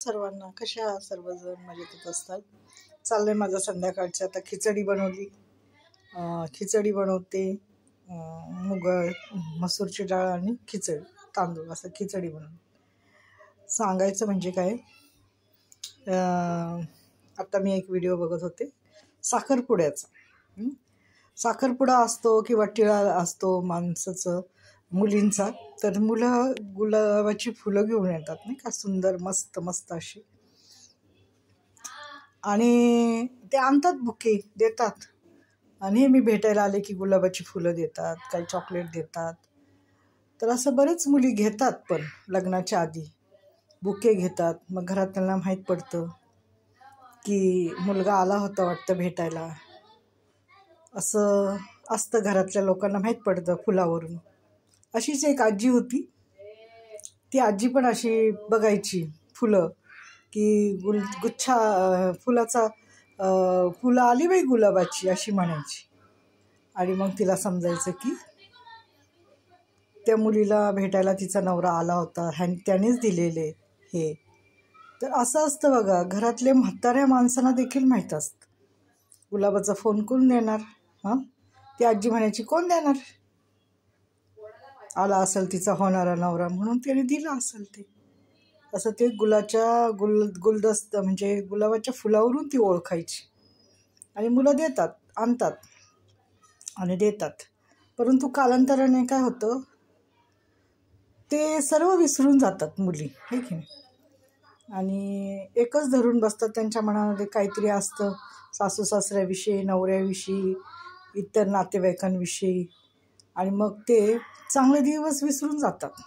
सर्वांना कशा आहात? सर्वजण मजेत असतात. चाललंय माझं संध्याकाळचं. आता खिचडी बनवली. खिचडी बनवते. मूग मसूरची डाळ आणि खिचडी तांदूळ असं खिचडी बनवली. सांगायचं म्हणजे काय, आता मी एक व्हिडिओ बघत होते साखरपुड्याचा. साखरपुडा असतो किंवा टिळा असतो माणसाचं, मुलींचा. तर मुलं गुलाबाची फुलं घेऊन येतात नाही का, सुंदर मस्त मस्त अशी, आणि ते आणतात, बुके देतात. आणि मी भेटायला आले की गुलाबाची फुलं देतात, काही चॉकलेट देतात. तर असं बरेच मुली घेतात, पण लग्नाच्या आधी बुके घेतात. मग घरात त्यांना माहीत पडतं की मुलगा आला होता वाटतं भेटायला, असं असतं. घरातल्या लोकांना माहीत पडतं फुलावरून. अशीच एक आजी होती. ती आजी पण अशी बघायची फुलं, की गुच्छा फुलाचा फुलं आली बाई गुलाबाची अशी म्हणायची. आणि मग तिला समजायचं की त्या मुलीला भेटायला तिचा नवरा आला होता, त्यानेच दिलेले हे. तर असं असतं बघा, घरातले म्हाताऱ्या माणसांना देखील माहीत असतं. गुलाबाचा फोन कोण देणार? ती आजी म्हणायची, कोण देणार? आला असेल तिचा होणारा नवरा म्हणून त्याने दिलं असेल ते. असं ते गुलदस्त म्हणजे गुलाबाच्या फुलावरून ती ओळखायची. आणि मुलं देतात, आणतात आणि देतात. परंतु कालांतराने काय होतं, ते सर्व विसरून जातात मुली, है की नाही. आणि एकच धरून बसतात. त्यांच्या मनामध्ये काहीतरी असतं, सासू सासऱ्याविषयी, नवऱ्याविषयी, इतर नातेवाईकांविषयी. आणि मग ते चांगले दिवस विसरून जातात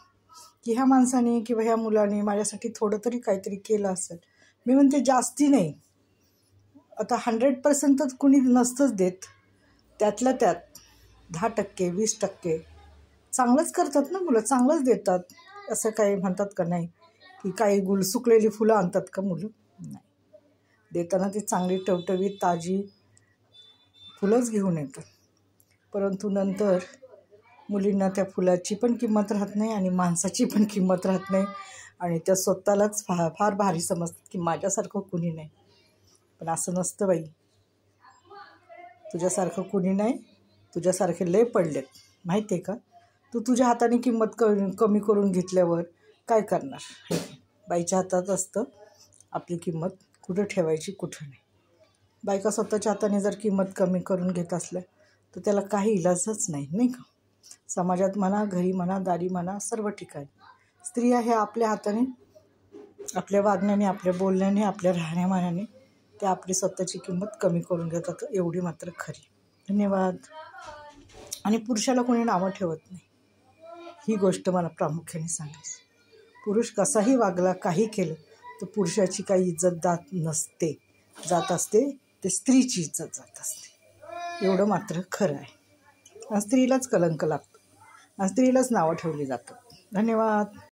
की ह्या माणसाने किंवा ह्या मुलाने माझ्यासाठी थोडं तरी काहीतरी केलं असेल. मी म्हणते जास्ती नाही. आता 100% तर कुणी नसतंच देत. त्यातल्या त्यात 10%, 20% चांगलंच करतात ना मुलं, चांगलंच देतात. असं काही म्हणतात का नाही की काही सुकलेली फुलं आणतात का मुलं? नाही, देताना ती चांगली टवटवीत ताजी फुलंच घेऊन येतात. परंतु नंतर मुलींना त्या फुलाची पण किंमत राहत नाही आणि माणसाची पण किंमत राहत नाही. आणि त्या स्वतःलाच फार भारी समजतात की माझ्यासारखं कुणी नाही. पण असं नसतं बाई. तुझ्यासारखं कुणी नाही, तुझ्यासारखे लय पडलेत, माहिती आहे का. तू तुझ्या हाताने किंमत कमी करून घेतल्यावर काय करणार? बाईच्या हातात असतं आपली किंमत कुठं ठेवायची, कुठं नाही. बायका स्वतःच्या हाताने जर किंमत कमी करून घेत असल्या तर त्याला काही इलाजच नाही, नाही का. समाजात म्हणा, घरी म्हणा, दारी म्हणा, सर्व ठिकाणी स्त्रिया ह्या आपल्या हाताने, आपल्या वागण्याने, आपल्या बोलण्याने, आपल्या राहण्यामानाने त्या आपली स्वतःची किंमत कमी करून घेतात, एवढी मात्र खरी. धन्यवाद. आणि पुरुषाला कोणी नावं ठेवत नाही, ही गोष्ट मला प्रामुख्याने सांगायची. पुरुष कसाही वागला, काही केलं तर पुरुषाची काही इज्जत जात असते, ते स्त्रीची इज्जत जात असते, एवढं मात्र खरं आहे. आणि स्त्रीलाच कलंक लागतो आणि स्त्रीलाच नावं ठेवली जातात. धन्यवाद.